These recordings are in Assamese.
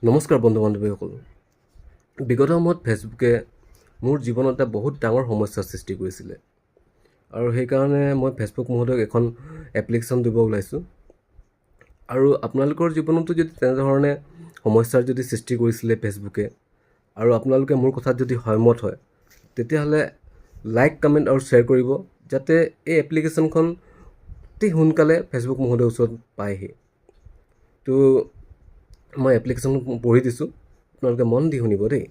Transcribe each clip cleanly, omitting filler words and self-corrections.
নমস্কাৰ বন্ধু বান্ধৱীসকল। বিগত সময়ত ফেচবুকে মোৰ জীৱনত এটা বহুত ডাঙৰ সমস্যাৰ সৃষ্টি কৰিছিলে আৰু সেইকাৰণে মই ফেচবুক মহোদয়ক এখন এপ্লিকেশ্যন দিব ওলাইছোঁ। আৰু আপোনালোকৰ জীৱনতো যদি তেনেধৰণে সমস্যাৰ যদি সৃষ্টি কৰিছিলে ফেচবুকে আৰু আপোনালোকে মোৰ কথাত যদি সহমত হয়, তেতিয়াহ'লে লাইক, কমেণ্ট আৰু শ্বেয়াৰ কৰিব, যাতে এই এপ্লিকেশ্যনখন অতি সোনকালে ফেচবুক মহোদয়ৰ ওচৰত পায়হি। তো মই এপ্লিকেশ্যন পঢ়ি দিছোঁ, আপোনালোকে মন দি শুনিব দেই।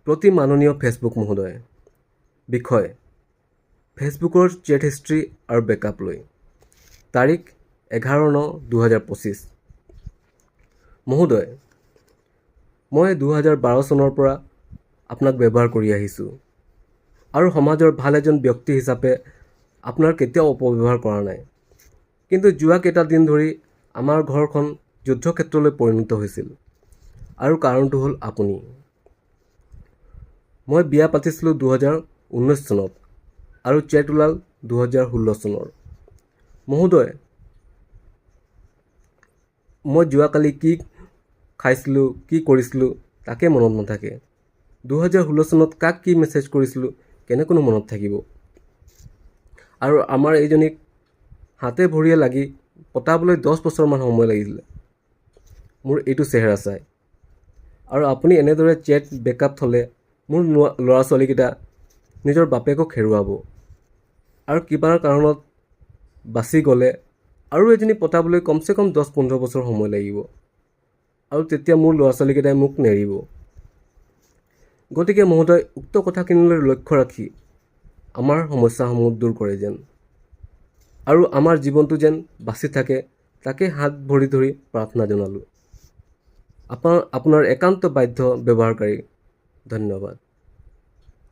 প্ৰতি মাননীয় ফেচবুক মহোদয়, বিষয় ফেচবুকৰ চেট হিষ্ট্ৰী আৰু বেকআপ লৈ, তাৰিখ 11/9/2025। মহোদয়, মই 2012 চনৰ পৰা আপোনাক ব্যৱহাৰ কৰি আহিছোঁ আৰু সমাজৰ ভাল এজন ব্যক্তি হিচাপে আপোনাৰ কেতিয়াও অপব্যৱহাৰ কৰা নাই। কিন্তু যোৱা কেইটা দিন ধৰি আমাৰ ঘৰখন যুদ্ধক্ষেত্ৰলৈ পৰিণত হৈছিল আৰু কাৰণটো হ'ল আপুনি। মই বিয়া পাতিছিলোঁ 2019 চনত আৰু চেট ওলাল 2016 চনৰ। মহোদয়, মই যোৱাকালি কি খাইছিলোঁ, কি কৰিছিলোঁ তাকে মনত নাথাকে। 2016 চনত কাক কি মেছেজ কৰিছিলোঁ কেনেকৈনো মনত থাকিব। আৰু আমাৰ এইজনীক হাতে ভৰিয়ে লাগি পতাবলৈ 10 বছৰমান সময় লাগিছিলে মোৰ এইটো চেহেৰা চাই। আৰু আপুনি এনেদৰে চেট বেকআপ থ'লে মোৰ ল'ৰা ছোৱালীকেইটা নিজৰ বাপেকক হেৰুৱাব আৰু কিবা কাৰণত বাচি গ'লে আৰু এজনী পতাবলৈ কমচে কম 10-15 বছৰ সময় লাগিব আৰু তেতিয়া মোৰ ল'ৰা ছোৱালীকেইটাই মোক নেৰিব। গতিকে মহোদয়, উক্ত কথাখিনিলৈ লক্ষ্য ৰাখি আমাৰ সমস্যাসমূহ দূৰ কৰে যেন আৰু আমাৰ জীৱনটো যেন বাচি থাকে, তাকে হাত ভৰি ধৰি প্ৰাৰ্থনা জনালোঁ। আপোনাৰ একান্ত বাধ্য ব্যৱহাৰকাৰী। ধন্যবাদ।